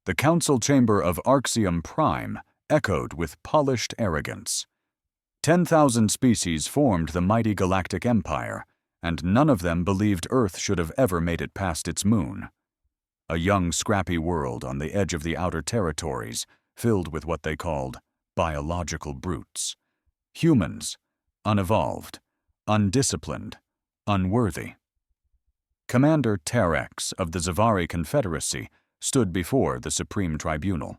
The council chamber of Arxium Prime echoed with polished arrogance. 10,000 species formed the mighty Galactic Empire, and none of them believed Earth should have ever made it past its moon. A young, scrappy world on the edge of the outer territories, filled with what they called biological brutes. Humans, unevolved, undisciplined, unworthy. Commander Terex of the Zavari Confederacy stood before the Supreme Tribunal,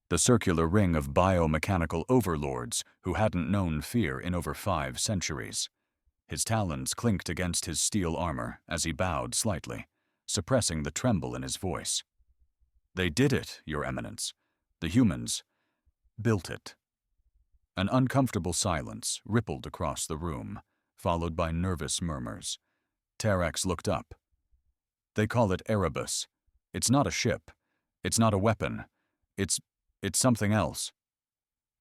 the circular ring of biomechanical overlords who hadn't known fear in over 5 centuries. His talons clinked against his steel armor as he bowed slightly, suppressing the tremble in his voice. "They did it, Your Eminence. The humans built it." An uncomfortable silence rippled across the room, followed by nervous murmurs. Terex looked up. "They call it Erebus. It's not a ship. It's not a weapon. It's something else."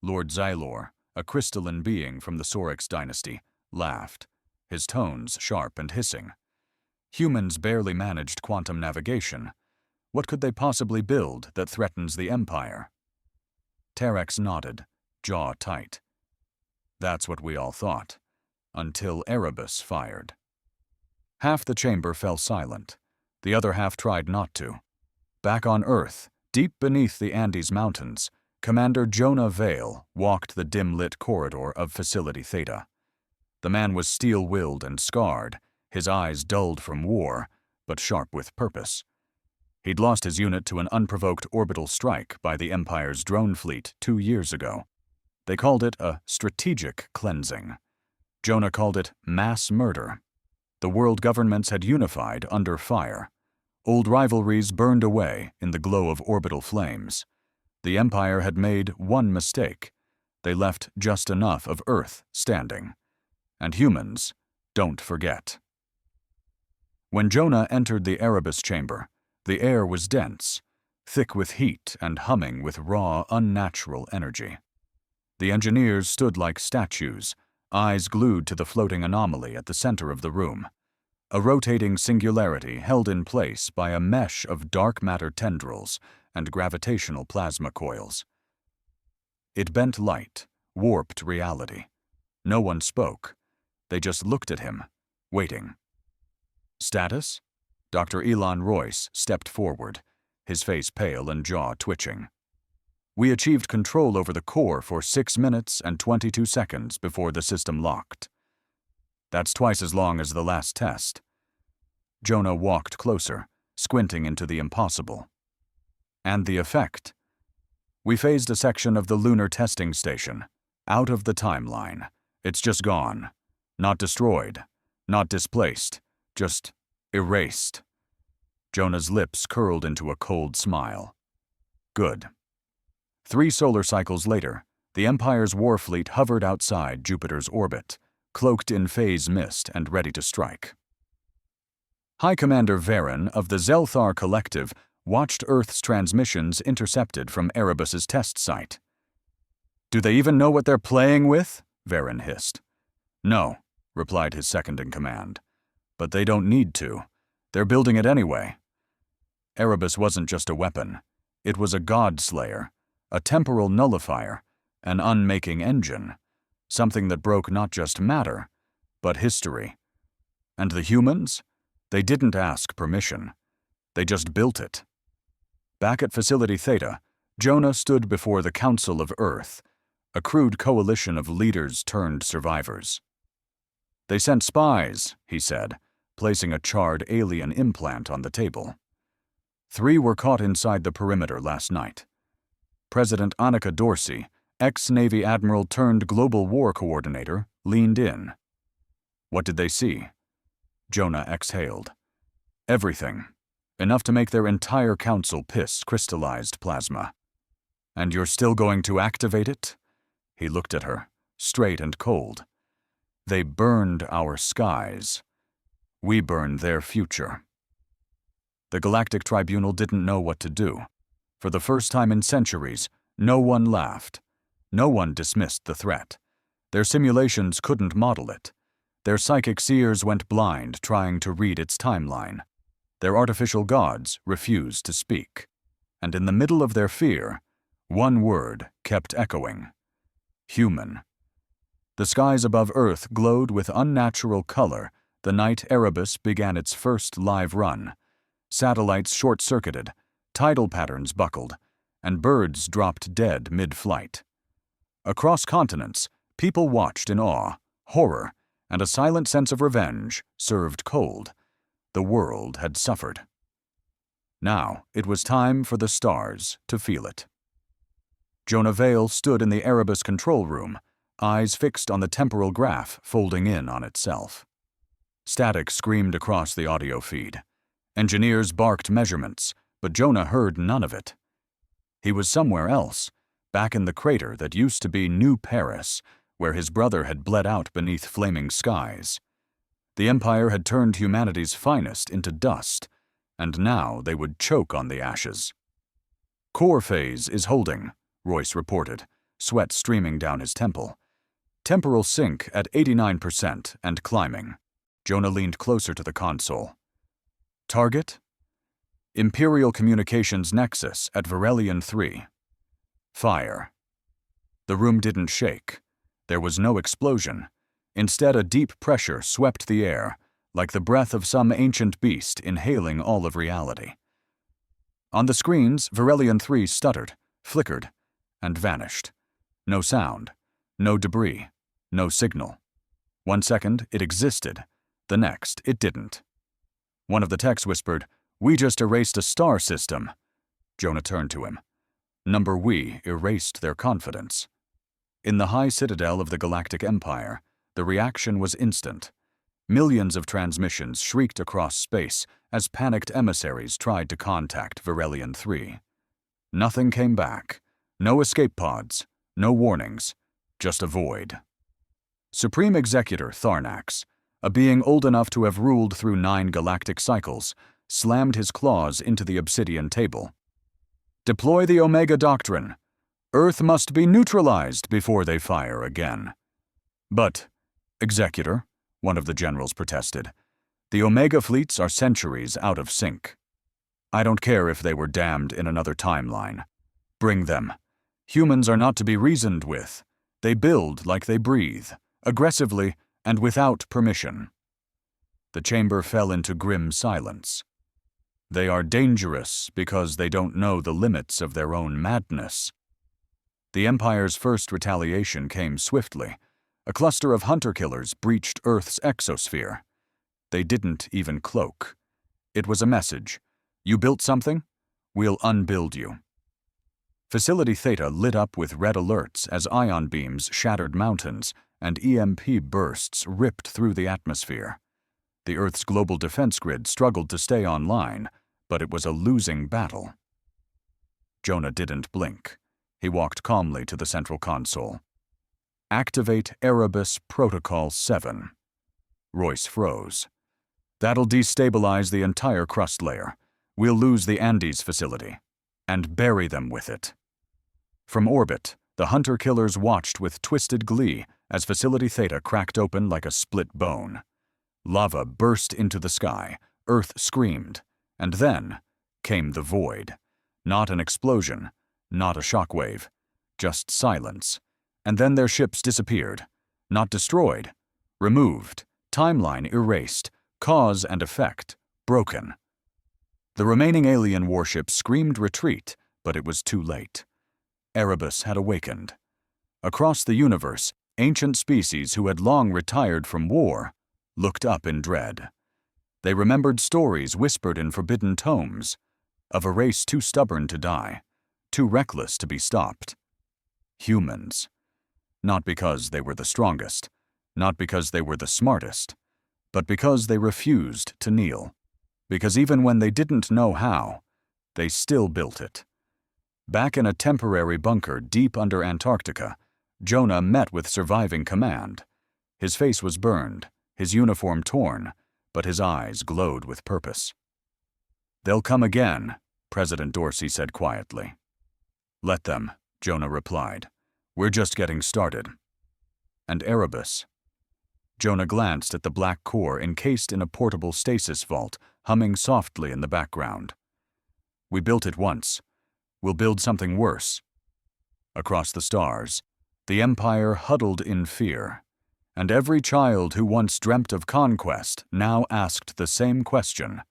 Lord Xylor, a crystalline being from the Sorix dynasty, laughed, his tones sharp and hissing. "Humans barely managed quantum navigation. What could they possibly build that threatens the Empire?" Terex nodded, jaw tight. "That's what we all thought, until Erebus fired." Half the chamber fell silent. The other half tried not to. Back on Earth, deep beneath the Andes Mountains, Commander Jonah Vale walked the dim-lit corridor of Facility Theta. The man was steel-willed and scarred, his eyes dulled from war, but sharp with purpose. He'd lost his unit to an unprovoked orbital strike by the Empire's drone fleet 2 years ago. They called it a strategic cleansing. Jonah called it mass murder. The world governments had unified under fire. Old rivalries burned away in the glow of orbital flames. The Empire had made one mistake. They left just enough of Earth standing. And humans don't forget. When Jonah entered the Erebus chamber, the air was dense, thick with heat and humming with raw, unnatural energy. The engineers stood like statues, eyes glued to the floating anomaly at the center of the room, a rotating singularity held in place by a mesh of dark matter tendrils and gravitational plasma coils. It bent light, warped reality. No one spoke. They just looked at him, waiting. "Status?" Dr. Elon Royce stepped forward, his face pale and jaw twitching. "We achieved control over the core for 6 minutes and 22 seconds before the system locked. That's twice as long as the last test." Jonah walked closer, squinting into the impossible. "And the effect? We phased a section of the lunar testing station, out of the timeline. It's just gone. Not destroyed, not displaced, just erased." Jonah's lips curled into a cold smile. "Good." 3 solar cycles later, the Empire's war fleet hovered outside Jupiter's orbit, cloaked in phase mist and ready to strike. High Commander Varen of the Zelthar Collective watched Earth's transmissions intercepted from Erebus's test site. "Do they even know what they're playing with?" Varen hissed. "No," replied his second-in-command. "But they don't need to. They're building it anyway." Erebus wasn't just a weapon. It was a god-slayer, a temporal nullifier, an unmaking engine, something that broke not just matter, but history. And the humans? They didn't ask permission. They just built it. Back at Facility Theta, Jonah stood before the Council of Earth, a crude coalition of leaders turned survivors. "They sent spies," he said, placing a charred alien implant on the table. 3 were caught inside the perimeter last night. President Annika Dorsey, ex-Navy Admiral turned Global War Coordinator, leaned in. "What did they see?" Jonah exhaled. "Everything. Enough to make their entire council piss crystallized plasma." "And you're still going to activate it?" He looked at her, straight and cold. "They burned our skies. We burned their future." The Galactic Tribunal didn't know what to do. For the first time in centuries, no one laughed. No one dismissed the threat. Their simulations couldn't model it. Their psychic seers went blind trying to read its timeline. Their artificial gods refused to speak. and in the middle of their fear, one word kept echoing: human. The skies above Earth glowed with unnatural color the night Erebus began its first live run. Satellites short-circuited, tidal patterns buckled, and birds dropped dead mid-flight. Across continents, people watched in awe, horror, and a silent sense of revenge served cold. The world had suffered. Now it was time for the stars to feel it. Jonah Vale stood in the Erebus control room, eyes fixed on the temporal graph folding in on itself. Static screamed across the audio feed. Engineers barked measurements, but Jonah heard none of it. He was somewhere else, back in the crater that used to be New Paris, where his brother had bled out beneath flaming skies. The Empire had turned humanity's finest into dust, and now they would choke on the ashes. Core phase is holding, Royce reported, sweat streaming down his temple. Temporal sync at 89% and climbing. Jonah leaned closer to the console. Target? Imperial Communications Nexus at Varelian 3. Fire. The room didn't shake. There was no explosion. Instead, a deep pressure swept the air, like the breath of some ancient beast inhaling all of reality. On the screens, Varelian 3 stuttered, flickered, and vanished. No sound, no debris, no signal. 1 second, it existed. The next, it didn't. One of the techs whispered, "We just erased a star system." Jonah turned to him. Number We erased their confidence. In the high citadel of the Galactic Empire, the reaction was instant. Millions of transmissions shrieked across space as panicked emissaries tried to contact Varelian 3. Nothing came back. No escape pods, no warnings, just a void. Supreme Executor Tharnax, a being old enough to have ruled through 9 galactic cycles, slammed his claws into the obsidian table. Deploy the Omega Doctrine. Earth must be neutralized before they fire again. But, Executor, one of the generals protested, the Omega fleets are centuries out of sync. I don't care if they were damned in another timeline. Bring them. Humans are not to be reasoned with. They build like they breathe, aggressively and without permission. The chamber fell into grim silence. They are dangerous because they don't know the limits of their own madness. The Empire's first retaliation came swiftly. A cluster of hunter-killers breached Earth's exosphere. They didn't even cloak. It was a message. You built something? We'll unbuild you. Facility Theta lit up with red alerts as ion beams shattered mountains and EMP bursts ripped through the atmosphere. The Earth's global defense grid struggled to stay online, but it was a losing battle. Jonah didn't blink. He walked calmly to the central console. Activate Erebus Protocol 7. Royce froze. That'll destabilize the entire crust layer. We'll lose the Andes facility. And bury them with it. From orbit, the hunter-killers watched with twisted glee as Facility Theta cracked open like a split bone. Lava burst into the sky, Earth screamed, and then came the void. Not an explosion, not a shockwave, just silence. And then their ships disappeared. Not destroyed, removed, timeline erased, cause and effect broken. The remaining alien warships screamed retreat, but it was too late. Erebus had awakened. Across the universe, ancient species who had long retired from war looked up in dread. They remembered stories whispered in forbidden tomes of a race too stubborn to die, too reckless to be stopped. Humans. Not because they were the strongest, not because they were the smartest, but because they refused to kneel. Because even when they didn't know how, they still built it. Back in a temporary bunker deep under Antarctica, Jonah met with surviving command. His face was burned, his uniform torn, but his eyes glowed with purpose. "They'll come again," President Dorsey said quietly. "Let them," Jonah replied. "We're just getting started." And Erebus. Jonah glanced at the black core encased in a portable stasis vault, humming softly in the background. "We built it once. We'll build something worse." Across the stars, the Empire huddled in fear, and every child who once dreamt of conquest now asked the same question: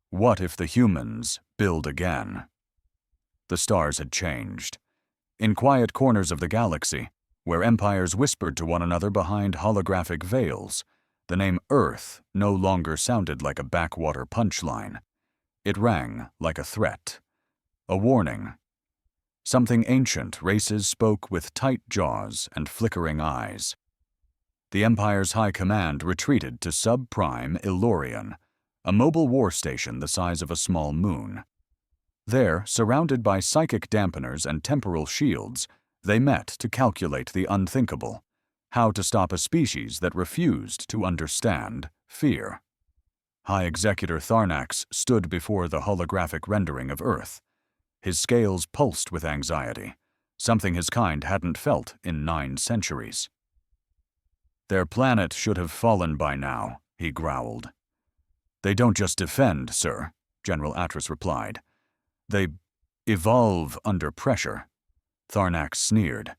what if the humans build again? The stars had changed. In quiet corners of the galaxy, where empires whispered to one another behind holographic veils, the name Earth no longer sounded like a backwater punchline. It rang like a threat, a warning. Something ancient races spoke with tight jaws and flickering eyes. The Empire's high command retreated to Subprime Illorion, a mobile war station the size of a small moon. There, surrounded by psychic dampeners and temporal shields, they met to calculate the unthinkable: how to stop a species that refused to understand fear. High Executor Tharnax stood before the holographic rendering of Earth. His scales pulsed with anxiety, something his kind hadn't felt in 9 centuries. "Their planet should have fallen by now," he growled. "They don't just defend, sir," General Atris replied. "They evolve under pressure." Tharnax sneered.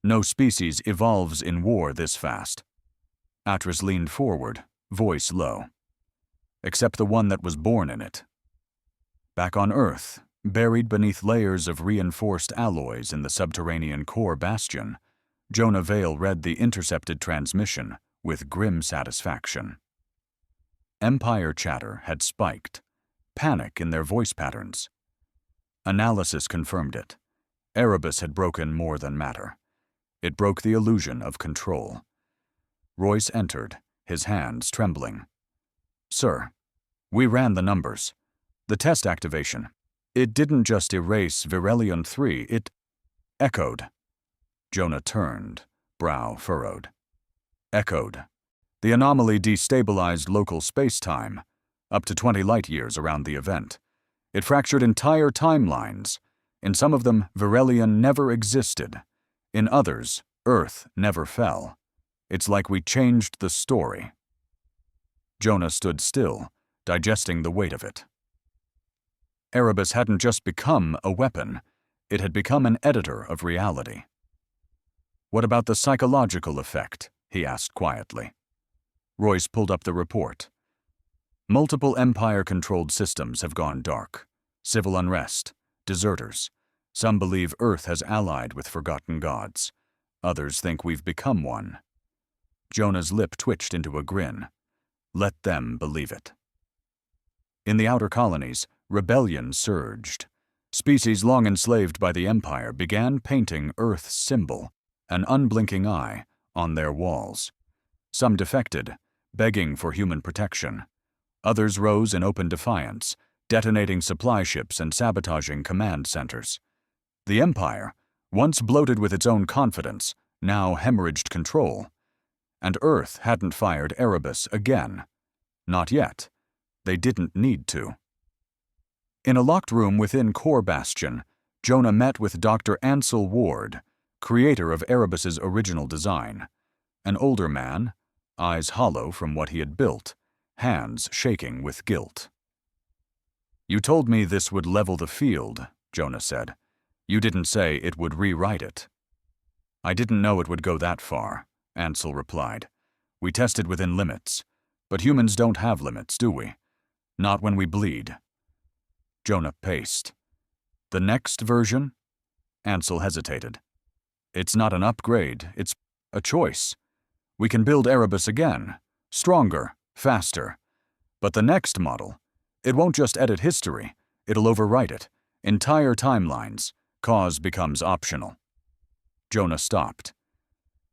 "No species evolves in war this fast." Atris leaned forward, voice low. "Except the one that was born in it." Back on Earth, buried beneath layers of reinforced alloys in the subterranean core bastion, Jonah Vale read the intercepted transmission with grim satisfaction. Empire chatter had spiked, panic in their voice patterns. Analysis confirmed it. Erebus had broken more than matter. It broke the illusion of control. Royce entered, his hands trembling. "Sir, we ran the numbers. The test activation. It didn't just erase Virelion 3, it echoed." Jonah turned, brow furrowed. "Echoed. The anomaly destabilized local space-time, up to 20 light-years around the event. It fractured entire timelines. In some of them, Virelion never existed. In others, Earth never fell. It's like we changed the story." Jonah stood still, digesting the weight of it. Erebus hadn't just become a weapon, it had become an editor of reality. "What about the psychological effect?" he asked quietly. Royce pulled up the report. "Multiple Empire-controlled systems have gone dark. Civil unrest, deserters. Some believe Earth has allied with forgotten gods. Others think we've become one." Jonah's lip twitched into a grin. Let them believe it. In the outer colonies, rebellion surged. Species long enslaved by the Empire began painting Earth's symbol, an unblinking eye, on their walls. Some defected, begging for human protection. Others rose in open defiance, detonating supply ships and sabotaging command centers. The Empire, once bloated with its own confidence, now hemorrhaged control. And Earth hadn't fired Erebus again. Not yet. They didn't need to. In a locked room within Core Bastion, Jonah met with Dr. Ansel Ward, creator of Erebus's original design. An older man, eyes hollow from what he had built, hands shaking with guilt. "You told me this would level the field," Jonah said. "You didn't say it would rewrite it." "I didn't know it would go that far," Ansel replied. "We tested within limits. But humans don't have limits, do we? Not when we bleed." Jonah paced. "The next version?" Ansel hesitated. "It's not an upgrade, it's a choice. We can build Erebus again, stronger, faster. But the next model, it won't just edit history, it'll overwrite it. Entire timelines. Cause becomes optional." Jonah stopped.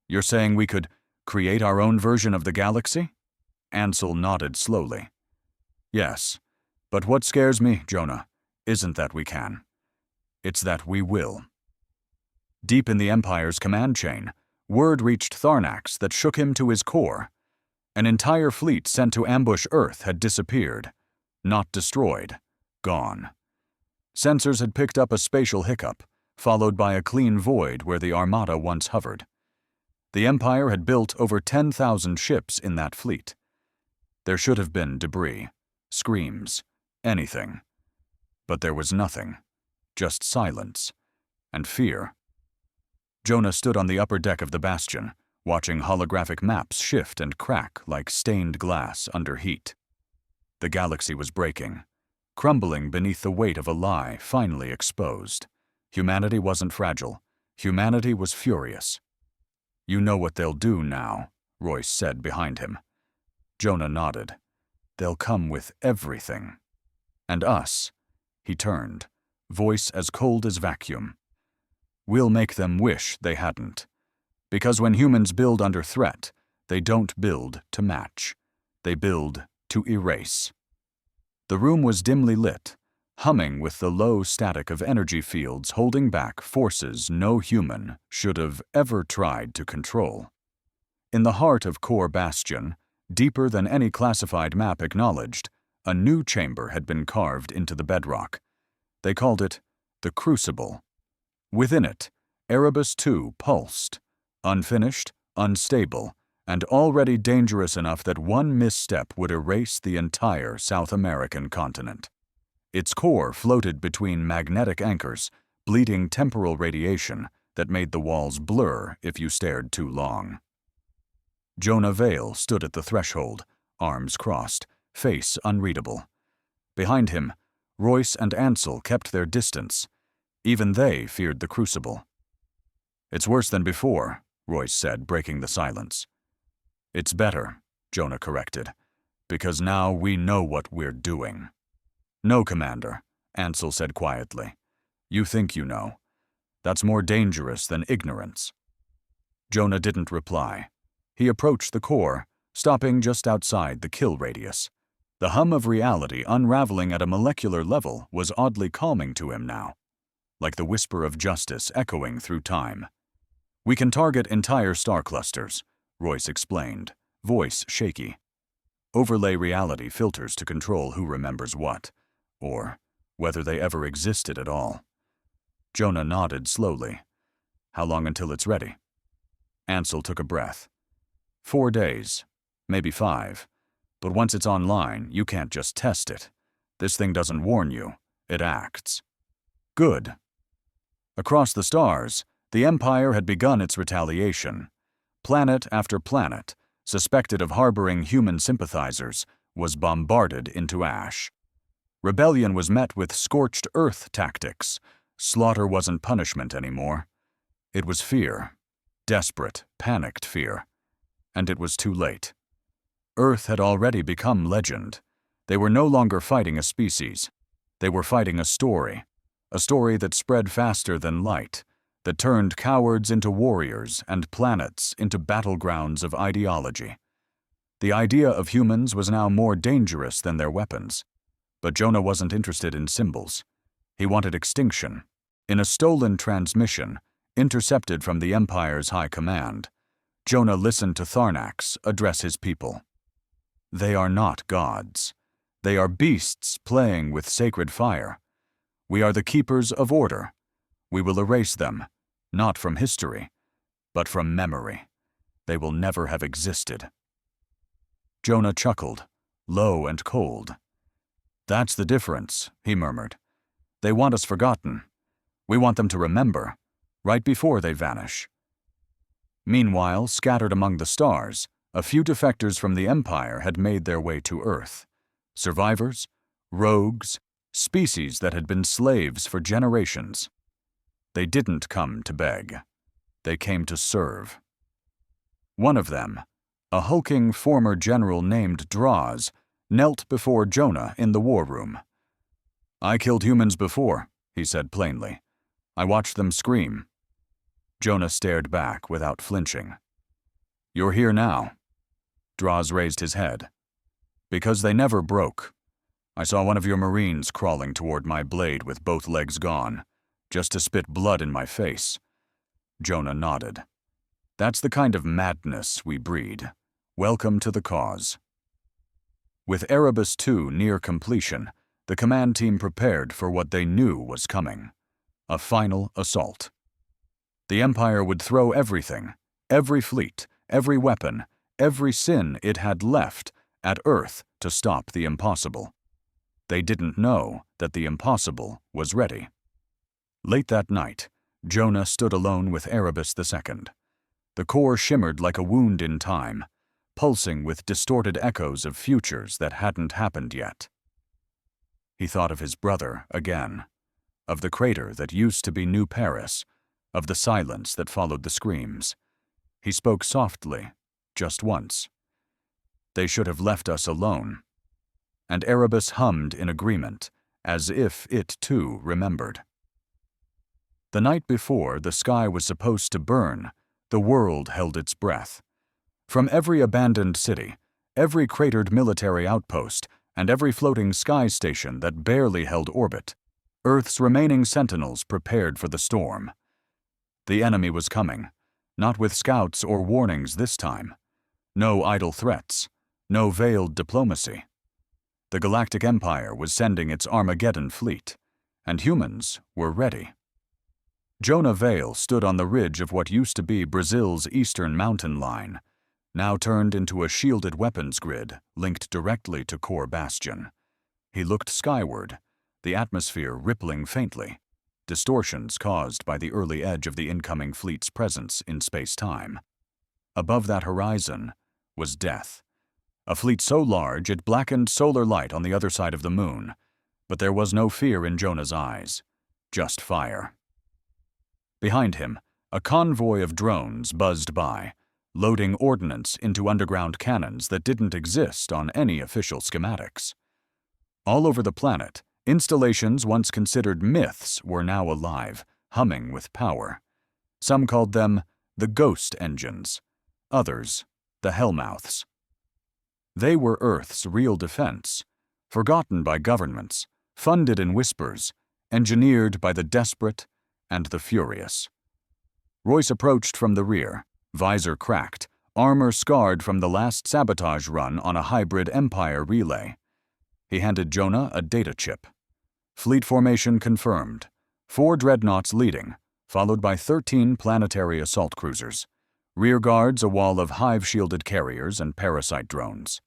"You're saying we could create our own version of the galaxy?" Ansel nodded slowly. "Yes, but what scares me, Jonah, isn't that we can. It's that we will." Deep in the Empire's command chain, word reached Tharnax that shook him to his core. An entire fleet sent to ambush Earth had disappeared. Not destroyed. Gone. Sensors had picked up a spatial hiccup, followed by a clean void where the Armada once hovered. The Empire had built over 10,000 ships in that fleet. There should have been debris, screams, anything. But there was nothing. just silence and fear. Jonah stood on the upper deck of the bastion, watching holographic maps shift and crack like stained glass under heat. The galaxy was breaking, crumbling beneath the weight of a lie finally exposed. Humanity wasn't fragile. Humanity was furious. "You know what they'll do now," Royce said behind him. Jonah nodded. "They'll come with everything. And us." He turned, voice as cold as vacuum. "We'll make them wish they hadn't. Because when humans build under threat, they don't build to match. They build to erase." The room was dimly lit, humming with the low static of energy fields holding back forces no human should have ever tried to control. In the heart of Core Bastion, deeper than any classified map acknowledged, a new chamber had been carved into the bedrock. They called it the Crucible. Within it, Erebus II pulsed, unfinished, unstable, and already dangerous enough that one misstep would erase the entire South American continent. Its core floated between magnetic anchors, bleeding temporal radiation that made the walls blur if you stared too long. Jonah Vale stood at the threshold, arms crossed, face unreadable. Behind him, Royce and Ansel kept their distance. Even they feared the Crucible. "It's worse than before," Royce said, breaking the silence. "It's better," Jonah corrected, "because now we know what we're doing." "No, Commander," Ansel said quietly. "You think you know. That's more dangerous than ignorance." Jonah didn't reply. He approached the core, stopping just outside the kill radius. The hum of reality unraveling at a molecular level was oddly calming to him now, like the whisper of justice echoing through time. "We can target entire star clusters," Royce explained, voice shaky. "Overlay reality filters to control who remembers what, or whether they ever existed at all." Jonah nodded slowly. "How long until it's ready?" Ansel took a breath. 4 days, maybe 5. But once it's online, you can't just test it. This thing doesn't warn you, it acts. Good. Across the stars, the Empire had begun its retaliation. Planet after planet, suspected of harboring human sympathizers, was bombarded into ash. Rebellion was met with scorched earth tactics. Slaughter wasn't punishment anymore. It was fear. Desperate, panicked fear. And it was too late. Earth had already become legend. They were no longer fighting a species. They were fighting a story that spread faster than light, that turned cowards into warriors and planets into battlegrounds of ideology. The idea of humans was now more dangerous than their weapons. But Jonah wasn't interested in symbols. He wanted extinction. In a stolen transmission, intercepted from the Empire's high command, Jonah listened to Tharnax address his people. "They are not gods. They are beasts playing with sacred fire. We are the keepers of order. We will erase them, not from history, but from memory. They will never have existed." Jonah chuckled, low and cold. "That's the difference," he murmured. "They want us forgotten. We want them to remember, right before they vanish." Meanwhile, scattered among the stars, a few defectors from the Empire had made their way to Earth. Survivors, rogues, species that had been slaves for generations. They didn't come to beg. They came to serve. One of them, a hulking former general named Draws, knelt before Jonah in the war room. "I killed humans before," he said plainly. "I watched them scream." Jonah stared back without flinching. "You're here now." Draws raised his head. "Because they never broke. I saw one of your Marines crawling toward my blade with both legs gone, just to spit blood in my face." Jonah nodded. "That's the kind of madness we breed. Welcome to the cause." With Erebus II near completion, the command team prepared for what they knew was coming. A final assault. The Empire would throw everything, every fleet, every weapon, every sin it had left, at Earth to stop the impossible. They didn't know that the impossible was ready. Late that night, Jonah stood alone with Erebus II. The core shimmered like a wound in time, pulsing with distorted echoes of futures that hadn't happened yet. He thought of his brother again, of the crater that used to be New Paris, of the silence that followed the screams. He spoke softly, just once. "They should have left us alone." And Erebus hummed in agreement, as if it too remembered. The night before the sky was supposed to burn, the world held its breath. From every abandoned city, every cratered military outpost, and every floating sky station that barely held orbit, Earth's remaining sentinels prepared for the storm. The enemy was coming, not with scouts or warnings this time. No idle threats, no veiled diplomacy. The Galactic Empire was sending its Armageddon fleet, and humans were ready. Jonah Vale stood on the ridge of what used to be Brazil's eastern mountain line, now turned into a shielded weapons grid linked directly to Core Bastion. He looked skyward, the atmosphere rippling faintly, distortions caused by the early edge of the incoming fleet's presence in space-time. Above that horizon was death. A fleet so large it blackened solar light on the other side of the moon, but there was no fear in Jonah's eyes, just fire. Behind him, a convoy of drones buzzed by, loading ordnance into underground cannons that didn't exist on any official schematics. All over the planet, installations once considered myths were now alive, humming with power. Some called them the ghost engines, others the hellmouths. They were Earth's real defense, forgotten by governments, funded in whispers, engineered by the desperate and the furious. Royce approached from the rear, visor cracked, armor scarred from the last sabotage run on a hybrid Empire relay. He handed Jonah a data chip. Fleet formation confirmed. 4 dreadnoughts leading, followed by 13 planetary assault cruisers. Rear guards a wall of hive-shielded carriers and parasite drones.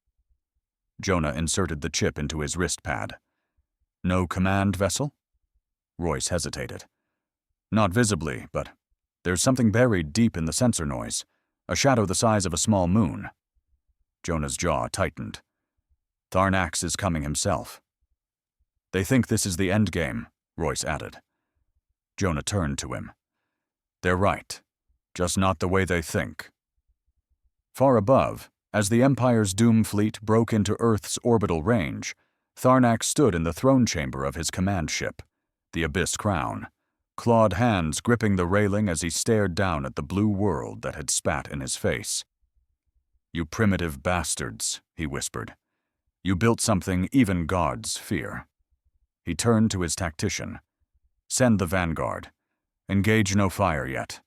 Jonah inserted the chip into his wrist pad. "No command vessel?" Royce hesitated. "Not visibly, but there's something buried deep in the sensor noise, a shadow the size of a small moon." Jonah's jaw tightened. "Tharnax is coming himself." "They think this is the endgame," Royce added. Jonah turned to him. "They're right, just not the way they think." Far above, as the Empire's Doom fleet broke into Earth's orbital range, Tharnax stood in the throne chamber of his command ship, the Abyss Crown, clawed hands gripping the railing as he stared down at the blue world that had spat in his face. "You primitive bastards," he whispered. "You built something even gods fear." He turned to his tactician. "Send the vanguard. Engage no fire yet.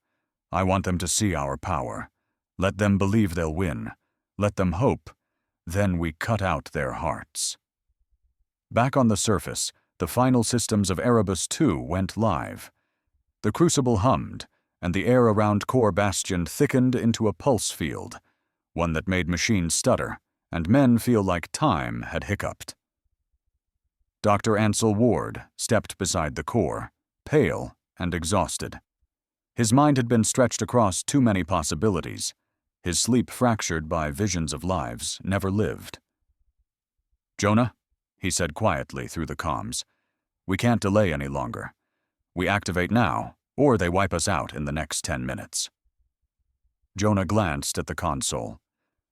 I want them to see our power. Let them believe they'll win. Let them hope. Then we cut out their hearts." Back on the surface, the final systems of Erebus II went live. The crucible hummed, and the air around Core Bastion thickened into a pulse field, one that made machines stutter, and men feel like time had hiccuped. Dr. Ansel Ward stepped beside the core, pale and exhausted. His mind had been stretched across too many possibilities, his sleep fractured by visions of lives never lived. "Jonah," he said quietly through the comms, "we can't delay any longer. We activate now, or they wipe us out in the next 10 minutes. Jonah glanced at the console.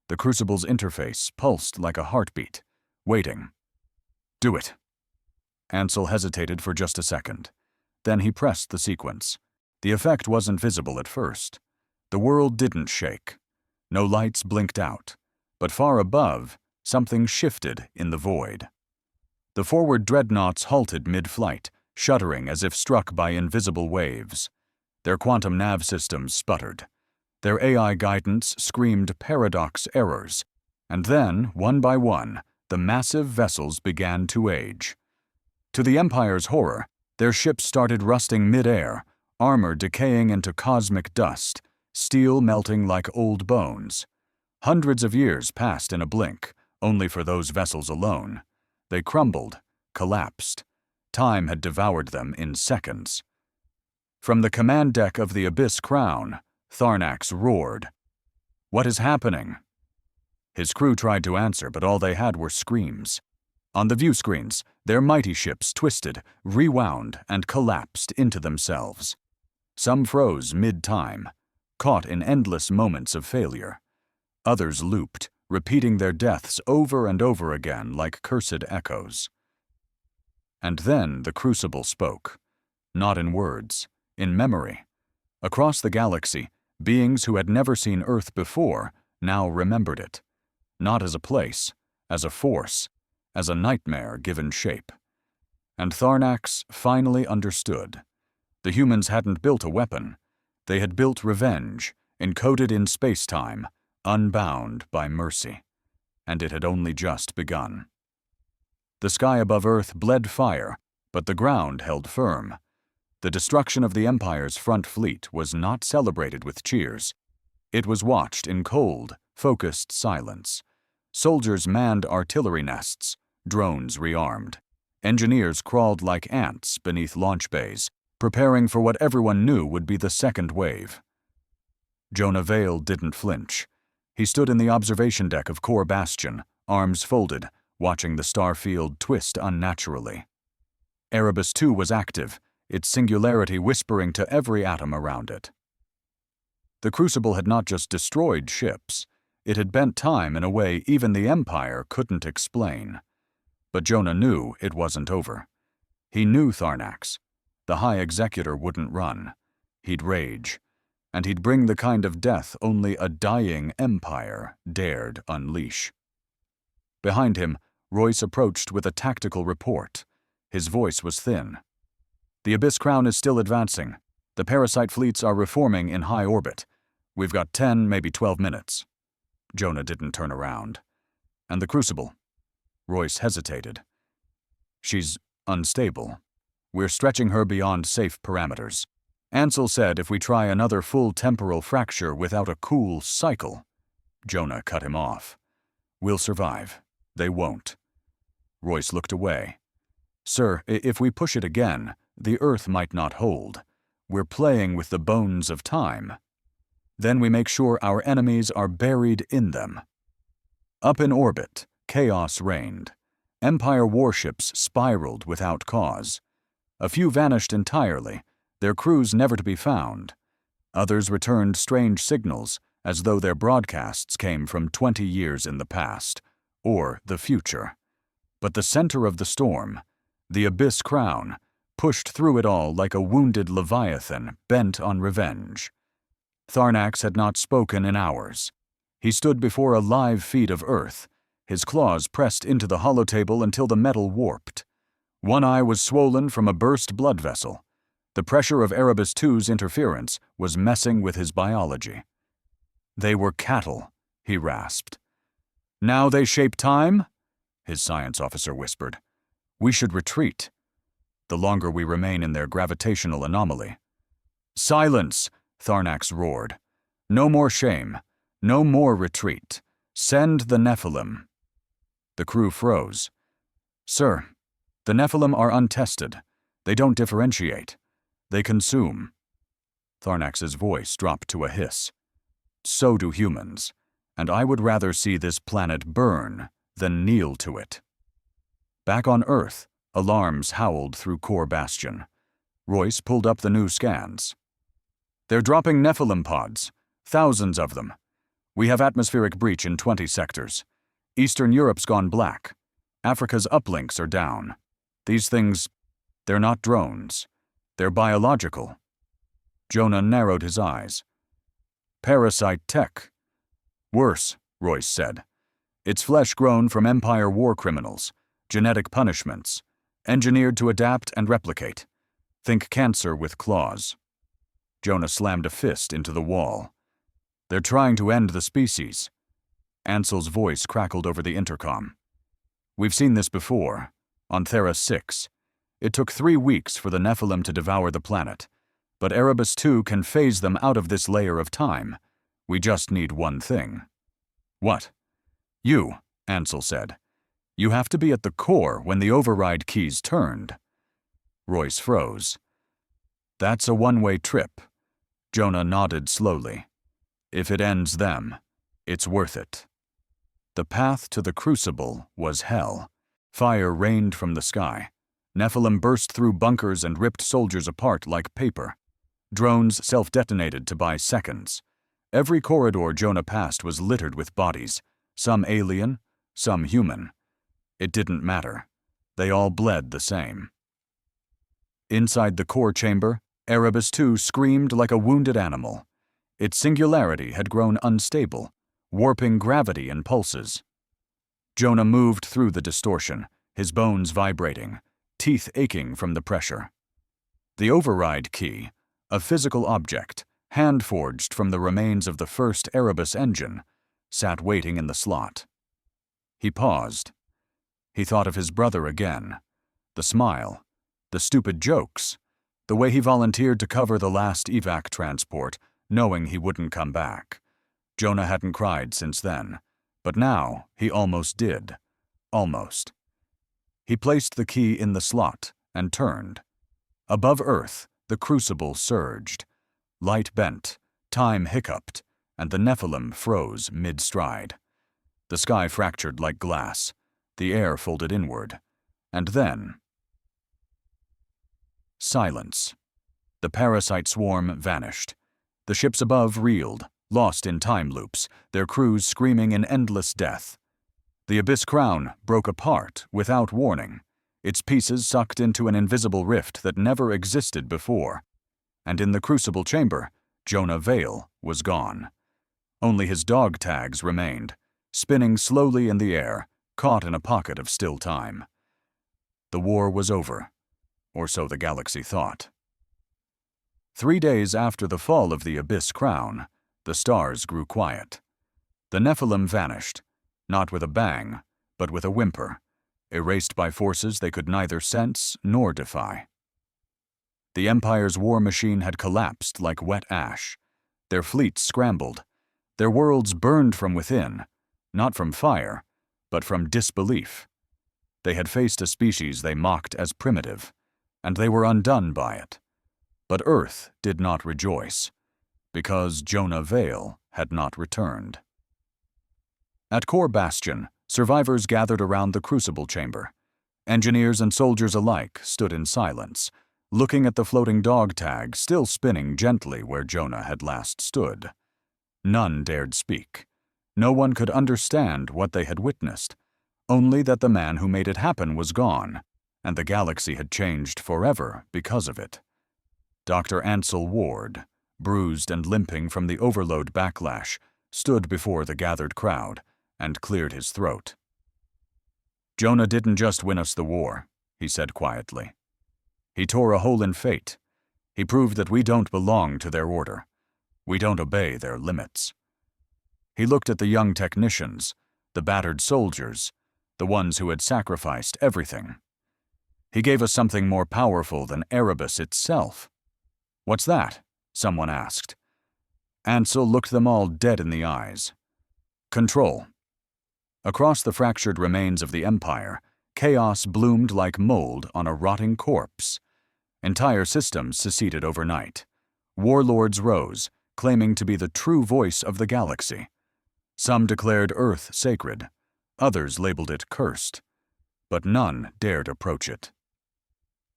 The Crucible's interface pulsed like a heartbeat, waiting. "Do it." Ansel hesitated for just a second. Then he pressed the sequence. The effect wasn't visible at first. The world didn't shake. No lights blinked out. But far above, something shifted in the void. The forward dreadnoughts halted mid-flight, shuddering as if struck by invisible waves. Their quantum nav systems sputtered. Their AI guidance screamed paradox errors. And then, one by one, the massive vessels began to age. To the Empire's horror, their ships started rusting mid-air, armor decaying into cosmic dust, steel melting like old bones. Hundreds of years passed in a blink, only for those vessels alone. They crumbled, collapsed. Time had devoured them in seconds. From the command deck of the Abyss Crown, Tharnax roared, "What is happening?" His crew tried to answer, but all they had were screams. On the view screens, their mighty ships twisted, rewound, and collapsed into themselves. Some froze mid-time, caught in endless moments of failure. Others looped, repeating their deaths over and over again like cursed echoes. And then the Crucible spoke, not in words, in memory. Across the galaxy, beings who had never seen Earth before now remembered it, not as a place, as a force, as a nightmare given shape. And Tharnax finally understood. The humans hadn't built a weapon. They had built revenge, encoded in space-time, unbound by mercy. And it had only just begun. The sky above Earth bled fire, but the ground held firm. The destruction of the Empire's front fleet was not celebrated with cheers. It was watched in cold, focused silence. Soldiers manned artillery nests, drones rearmed. Engineers crawled like ants beneath launch bays, preparing for what everyone knew would be the second wave. Jonah Vale didn't flinch. He stood in the observation deck of Core Bastion, arms folded, watching the star field twist unnaturally. Erebus II was active, its singularity whispering to every atom around it. The Crucible had not just destroyed ships, it had bent time in a way even the Empire couldn't explain. But Jonah knew it wasn't over. He knew Tharnax. The High Executor wouldn't run. He'd rage. And he'd bring the kind of death only a dying empire dared unleash. Behind him, Royce approached with a tactical report. His voice was thin. "The Abyss Crown is still advancing. The parasite fleets are reforming in high orbit. We've got 10, maybe 12 minutes. Jonah didn't turn around. "And the Crucible?" Royce hesitated. "She's unstable. We're stretching her beyond safe parameters. Ansel said if we try another full temporal fracture without a cool cycle..." Jonah cut him off. "We'll survive. They won't." Royce looked away. "Sir, if we push it again, the Earth might not hold. We're playing with the bones of time. Then we make sure our enemies are buried in them." Up in orbit, chaos reigned. Empire warships spiraled without cause. A few vanished entirely, their crews never to be found. Others returned strange signals, as though their broadcasts came from 20 years in the past, or the future. But the center of the storm, the Abyss Crown, pushed through it all like a wounded leviathan bent on revenge. Tharnax had not spoken in hours. He stood before a live feed of Earth, his claws pressed into the holotable until the metal warped. One eye was swollen from a burst blood vessel. The pressure of Erebus II's interference was messing with his biology. "They were cattle," he rasped. "Now they shape time?" his science officer whispered. "We should retreat. The longer we remain in their gravitational anomaly." "Silence!" Tharnax roared. "No more shame. No more retreat. Send the Nephilim." The crew froze. "Sir, the Nephilim are untested. They don't differentiate. They consume." Tharnax's voice dropped to a hiss. "So do humans, and I would rather see this planet burn than kneel to it." Back on Earth, alarms howled through Core Bastion. Royce pulled up the new scans. "They're dropping Nephilim pods, thousands of them. We have atmospheric breach in 20 sectors. Eastern Europe's gone black. Africa's uplinks are down. These things, they're not drones. They're biological." Jonah narrowed his eyes. "Parasite tech." "Worse," Royce said. "It's flesh grown from Empire war criminals, genetic punishments, engineered to adapt and replicate. Think cancer with claws." Jonah slammed a fist into the wall. "They're trying to end the species." Ansel's voice crackled over the intercom. "We've seen this before, on Thera 6. It took 3 weeks for the Nephilim to devour the planet, but Erebus II can phase them out of this layer of time. We just need one thing." "What?" "You," Ansel said. "You have to be at the core when the override keys turned." Royce froze. That's a one-way trip. Jonah nodded slowly. If it ends them, it's worth it. The path to the Crucible was hell. Fire rained from the sky. Nephilim burst through bunkers and ripped soldiers apart like paper. Drones self-detonated to buy seconds. Every corridor Jonah passed was littered with bodies, some alien, some human. It didn't matter. They all bled the same. Inside the core chamber, Erebus II screamed like a wounded animal. Its singularity had grown unstable, warping gravity and pulses. Jonah moved through the distortion, his bones vibrating, teeth aching from the pressure. The override key, a physical object, hand-forged from the remains of the first Erebus engine, sat waiting in the slot. He paused. He thought of his brother again. The smile, the stupid jokes, the way he volunteered to cover the last evac transport, knowing he wouldn't come back. Jonah hadn't cried since then, but now he almost did. Almost. He placed the key in the slot and turned. Above Earth, the Crucible surged. Light bent, time hiccuped, and the Nephilim froze mid-stride. The sky fractured like glass, the air folded inward, and then silence. The parasite swarm vanished. The ships above reeled, lost in time loops, their crews screaming in endless death. The Abyss Crown broke apart without warning, its pieces sucked into an invisible rift that never existed before. And in the Crucible chamber, Jonah Vale was gone. Only his dog tags remained, spinning slowly in the air, caught in a pocket of still time. The war was over, or so the galaxy thought. 3 days after the fall of the Abyss Crown, the stars grew quiet. The Nephilim vanished, not with a bang, but with a whimper, erased by forces they could neither sense nor defy. The Empire's war machine had collapsed like wet ash. Their fleets scrambled. Their worlds burned from within, not from fire, but from disbelief. They had faced a species they mocked as primitive, and they were undone by it. But Earth did not rejoice, because Jonah Vale had not returned. At Core Bastion, survivors gathered around the Crucible chamber. Engineers and soldiers alike stood in silence, looking at the floating dog tag still spinning gently where Jonah had last stood. None dared speak. No one could understand what they had witnessed, only that the man who made it happen was gone, and the galaxy had changed forever because of it. Dr. Ansel Ward, bruised and limping from the overload backlash, stood before the gathered crowd and cleared his throat. "Jonah didn't just win us the war," he said quietly. "He tore a hole in fate. He proved that we don't belong to their order. We don't obey their limits." He looked at the young technicians, the battered soldiers, the ones who had sacrificed everything. "He gave us something more powerful than Erebus itself." "What's that?" someone asked. Ansel looked them all dead in the eyes. "Control." Across the fractured remains of the Empire, chaos bloomed like mold on a rotting corpse. Entire systems seceded overnight. Warlords rose, claiming to be the true voice of the galaxy. Some declared Earth sacred, others labeled it cursed, but none dared approach it.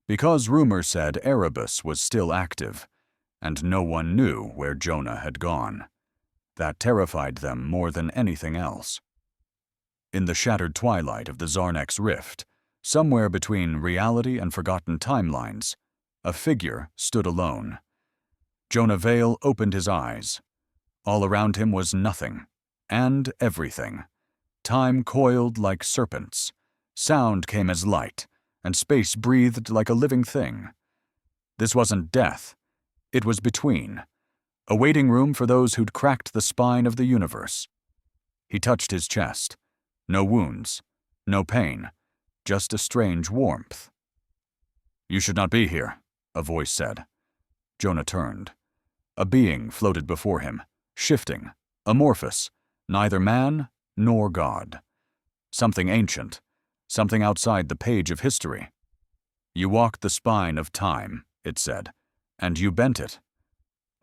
Because rumor said Erebus was still active, and no one knew where Jonah had gone. That terrified them more than anything else. In the shattered twilight of the Zarnek's rift, somewhere between reality and forgotten timelines, a figure stood alone. Jonah Vale opened his eyes. All around him was nothing, and everything. Time coiled like serpents. Sound came as light, and space breathed like a living thing. This wasn't death. It was between. A waiting room for those who'd cracked the spine of the universe. He touched his chest. No wounds, no pain, just a strange warmth. "You should not be here," a voice said. Jonah turned. A being floated before him, shifting, amorphous, neither man nor God. Something ancient, something outside the page of history. "You walked the spine of time," it said. And you bent it.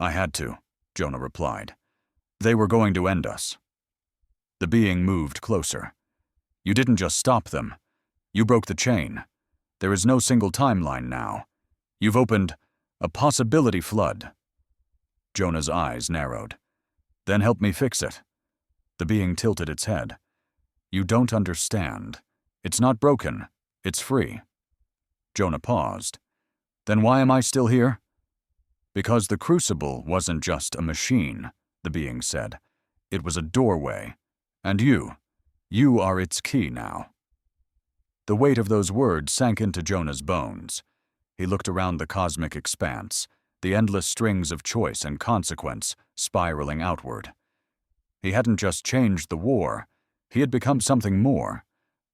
I had to, Jonah replied. They were going to end us. The being moved closer. You didn't just stop them. You broke the chain. There is no single timeline now. You've opened a possibility flood. Jonah's eyes narrowed. Then help me fix it. The being tilted its head. You don't understand. It's not broken. It's free. Jonah paused. Then why am I still here? Because the crucible wasn't just a machine, the being said. It was a doorway. And you are its key now. The weight of those words sank into Jonah's bones. He looked around the cosmic expanse, the endless strings of choice and consequence spiraling outward. He hadn't just changed the war, he had become something more,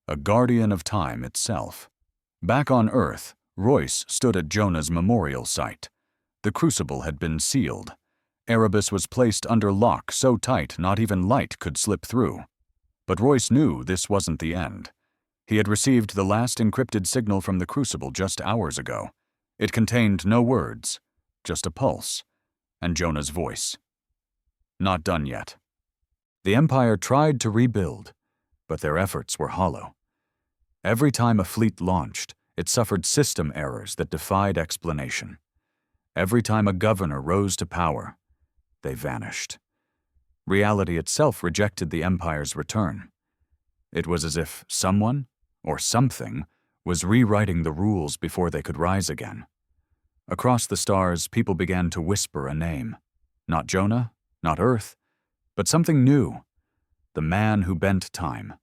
a guardian of time itself. Back on Earth, Royce stood at Jonah's memorial site. The crucible had been sealed. Erebus was placed under lock so tight not even light could slip through. But Royce knew this wasn't the end. He had received the last encrypted signal from the crucible just hours ago. It contained no words, just a pulse, and Jonah's voice. Not done yet. The Empire tried to rebuild, but their efforts were hollow. Every time a fleet launched, it suffered system errors that defied explanation. Every time a governor rose to power, they vanished. Reality itself rejected the Empire's return. It was as if someone, or something, was rewriting the rules before they could rise again. Across the stars, people began to whisper a name. Not Jonah, not Earth, but something new. The man who bent time.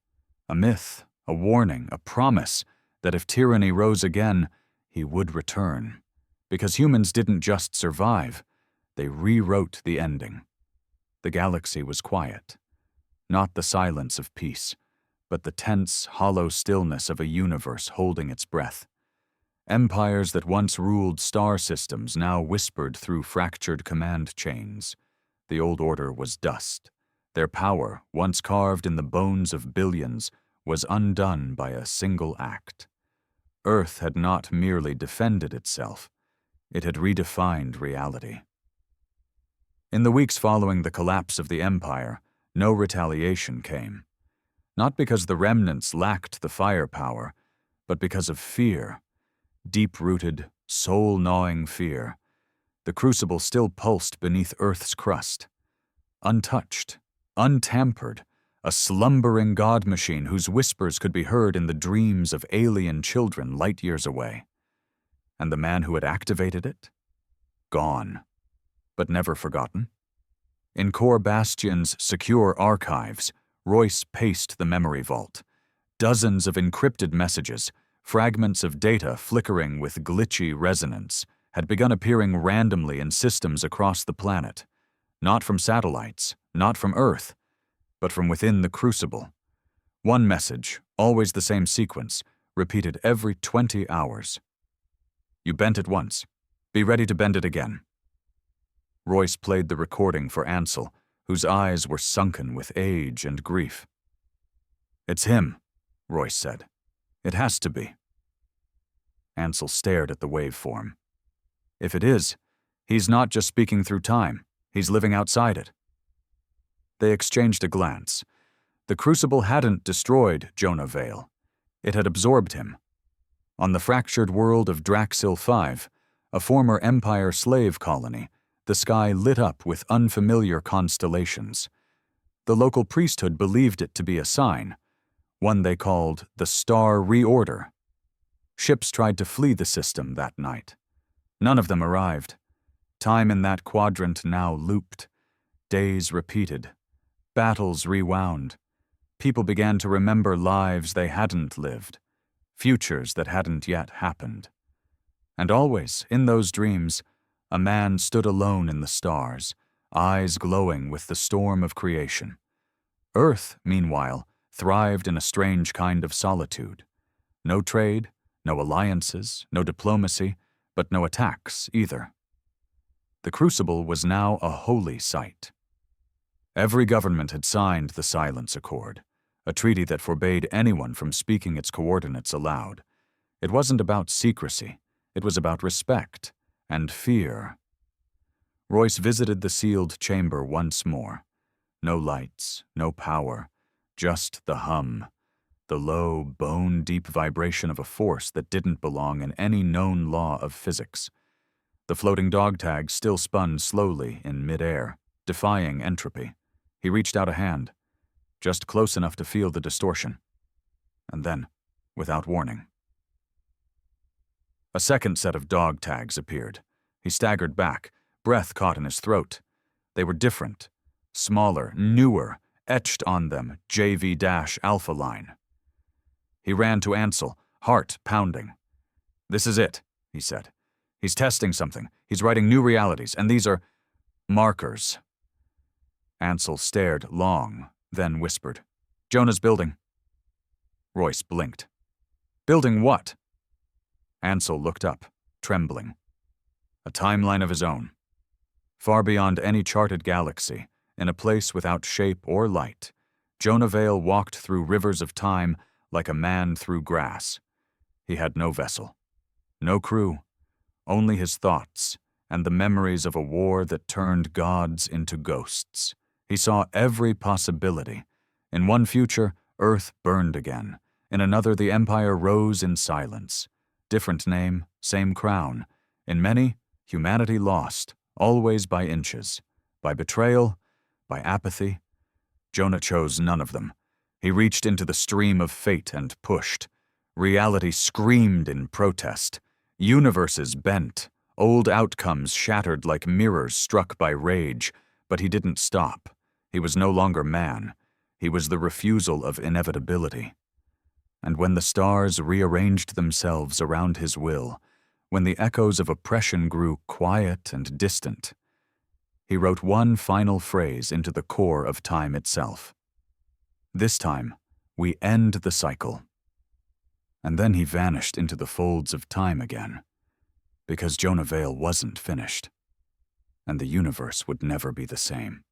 A myth, a warning, a promise that if tyranny rose again, he would return. Because humans didn't just survive, they rewrote the ending. The galaxy was quiet. Not the silence of peace, but the tense, hollow stillness of a universe holding its breath. Empires that once ruled star systems now whispered through fractured command chains. The old order was dust. Their power, once carved in the bones of billions, was undone by a single act. Earth had not merely defended itself, it had redefined reality. In the weeks following the collapse of the Empire, no retaliation came. Not because the remnants lacked the firepower, but because of fear. Deep-rooted, soul-gnawing fear. The crucible still pulsed beneath Earth's crust. Untouched, untampered, a slumbering god machine whose whispers could be heard in the dreams of alien children light years away. And the man who had activated it? Gone. But never forgotten. In Core Bastion's secure archives, Royce paced the memory vault. Dozens of encrypted messages, fragments of data flickering with glitchy resonance, had begun appearing randomly in systems across the planet. Not from satellites, not from Earth, but from within the crucible. One message, always the same sequence, repeated every 20 hours. You bent it once. Be ready to bend it again. Royce played the recording for Ansel, whose eyes were sunken with age and grief. It's him, Royce said. It has to be. Ansel stared at the waveform. If it is, he's not just speaking through time, he's living outside it. They exchanged a glance. The crucible hadn't destroyed Jonah Vale. It had absorbed him. On the fractured world of Draxil 5, a former Empire slave colony, the sky lit up with unfamiliar constellations. The local priesthood believed it to be a sign, one they called the Star Reorder. Ships tried to flee the system that night. None of them arrived. Time in that quadrant now looped. Days repeated. Battles rewound. People began to remember lives they hadn't lived, futures that hadn't yet happened. And always, in those dreams, a man stood alone in the stars, eyes glowing with the storm of creation. Earth, meanwhile, thrived in a strange kind of solitude. No trade, no alliances, no diplomacy, but no attacks either. The crucible was now a holy site. Every government had signed the Silence Accord, a treaty that forbade anyone from speaking its coordinates aloud. It wasn't about secrecy, it was about respect, and fear. Royce visited the sealed chamber once more. No lights, no power, just the hum, the low, bone-deep vibration of a force that didn't belong in any known law of physics. The floating dog tag still spun slowly in midair, defying entropy. He reached out a hand, just close enough to feel the distortion. And then, without warning, a second set of dog tags appeared. He staggered back, breath caught in his throat. They were different, smaller, newer, etched on them JV-Alpha line. He ran to Ansel, heart pounding. "This is it," he said. "He's testing something. He's writing new realities, and these are markers." Ansel stared long, then whispered, "Jonah's building." Royce blinked. "Building what?" Ansel looked up, trembling. A timeline of his own. Far beyond any charted galaxy, in a place without shape or light, Jonah Vale walked through rivers of time like a man through grass. He had no vessel, no crew, only his thoughts and the memories of a war that turned gods into ghosts. He saw every possibility. In one future, Earth burned again. In another, the Empire rose in silence. Different name, same crown. In many, humanity lost, always by inches. By betrayal, by apathy. Jonah chose none of them. He reached into the stream of fate and pushed. Reality screamed in protest. Universes bent. Old outcomes shattered like mirrors struck by rage. But he didn't stop. He was no longer man. He was the refusal of inevitability. And when the stars rearranged themselves around his will, when the echoes of oppression grew quiet and distant, he wrote one final phrase into the core of time itself. "This time, we end the cycle." And then he vanished into the folds of time again, because Jonah Vale wasn't finished, and the universe would never be the same.